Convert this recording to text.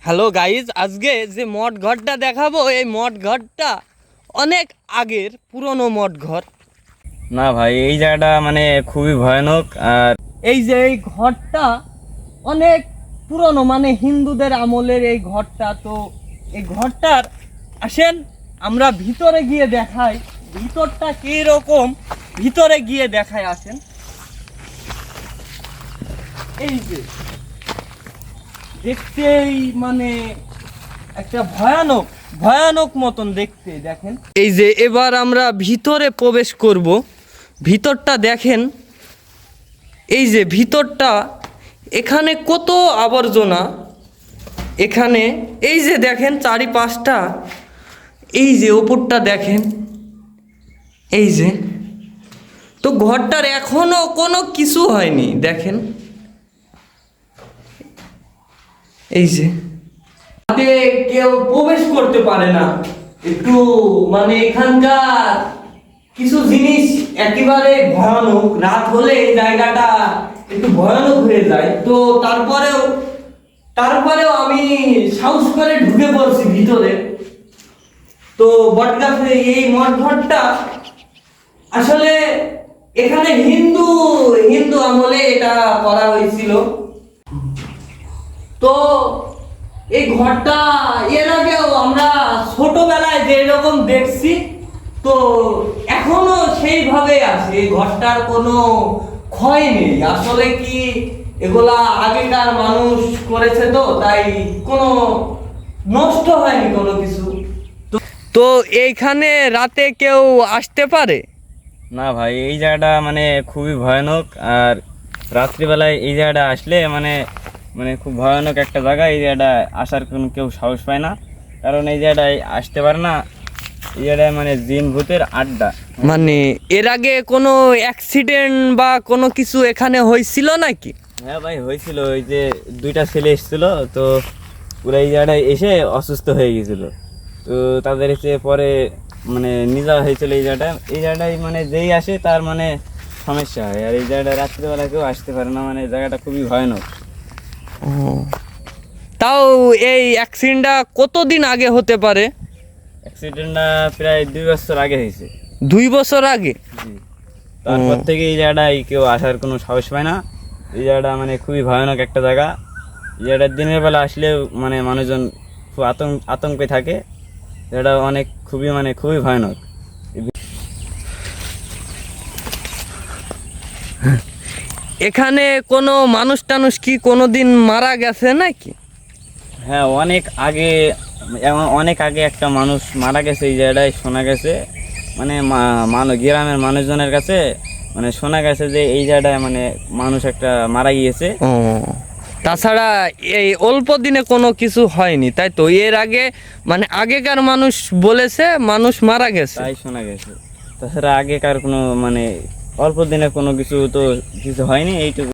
Hello guys, আজকে যে মঠ ঘরটা দেখাবো এই মঠ ঘরটা অনেক আগের পুরনো মঠ ঘর। না ভাই, এই জায়গাটা মানে খুবই ভয়ানক। আর এই যে এই ঘরটা অনেক পুরনো, মানে হিন্দুদের আমলের এই ঘরটা। তো এই ঘরটার আসেন আমরা ভিতরে গিয়ে দেখাই, ভিতরটা কিরকম, ভিতরে গিয়ে দেখাই আসেন। এই যে দেখতেই মানে একটা ভয়ানক ভয়ানক মতন দেখতে, দেখেন। এই যে এবার আমরা ভিতরে প্রবেশ করব, ভিতরটা দেখেন। এই যে ভিতরটা, এখানে কত আবর্জনা, এখানে এই যে দেখেন চারিপাশটা, এই যে ওপরটা দেখেন, এই যে। তো ঘরটার এখনো কোনো কিছু হয়নি, দেখেন। এই যে কেউ প্রবেশ করতে পারে না, একটু মানে এখানকার কিছু জিনিস একেবারে ভয়ানক। রাত হলে এই জায়গাটা একটু ভয়ানক হয়ে যায়। তো তারপরেও আমি সাহস করে ঢুকে পড়ছি ভিতরে। তো বটগাছে এই মঠ ঘরটা আসলে এখানে হিন্দু হিন্দু আমলে এটা করা হয়েছিল। তো এই ঘরটা এর আগেও আমরা ছোটবেলায় যেরকম দেখছি, তো এখনো সেইভাবে আছে। এই ঘরটার কোনো ক্ষয় নেই। আসলে কি এগুলা আগেকার মানুষ করেছে, তো তাই কোনো নষ্ট হয়নি কোনো কিছু। তো এইখানে রাতে কেউ আসতে পারে না ভাই, এই জায়গাটা মানে খুবই ভয়ানক। আর রাত্রিবেলায় এই জায়গাটা আসলে মানে মানে খুব ভয়ানক একটা জায়গা। এই জায়গাটা আসার কোনো কেউ সাহস পায় না, কারণ এই জায়গাটায় আসতে পারে না। এই জায়গায় মানে জিন ভূতের আড্ডা। মানে এর আগে কোনো অ্যাক্সিডেন্ট বা কোনো কিছু এখানে হয়েছিল নাকি? হ্যাঁ ভাই, হয়েছিল। ওই যে দুইটা ছেলে এসেছিলো, তো পুরো এই জায়গাটায় এসে অসুস্থ হয়ে গেছিলো। তো তাদের এসে পরে মানে নিজা হয়েছিল এই জায়গাটায় মানে যেই আসে তার মানে সমস্যা হয়। আর এই জায়গাটা রাত্রিবেলা কেউ আসতে পারে না, মানে জায়গাটা খুবই ভয়ানক। তাও এই অ্যাক্সিডেন্টটা কতদিন আগে হতে পারে? অ্যাক্সিডেন্টটা প্রায় 2 বছর আগে হয়েছে। 2 বছর আগে? জি। তারপর থেকে এই জায়গাটায় কেউ আসার কোনো সাহস পায় না। এই জায়গাটা মানে খুবই ভয়ানক একটা জায়গা। এই জায়গাটা দিনের বেলা আসলেও মানে মানুষজন খুব আতঙ্কে থাকে। এটা অনেক খুবই ভয়ানক। এখানে কোনো মানুষ টানুষ কি কোনোদিন মারা গেছে নাকি? হ্যাঁ, অনেক আগে একটা মানুষ মারা গেছে এই জায়গাটায়, শোনা গেছে। মানে গ্রামের মানুষজনের কাছে মানে শোনা গেছে যে এই জায়গাটায় মানে মানুষ একটা মারা গিয়েছে। তাছাড়া এই অল্প দিনে কোনো কিছু হয়নি, তাই তো? এর আগে মানে আগেকার মানুষ বলেছে মানুষ মারা গেছে, তাই শোনা গেছে। তাছাড়া আগেকার কোনো মানে অল্প দিনে কোনো কিছু তো কিছু হয়নি, এইটুকু।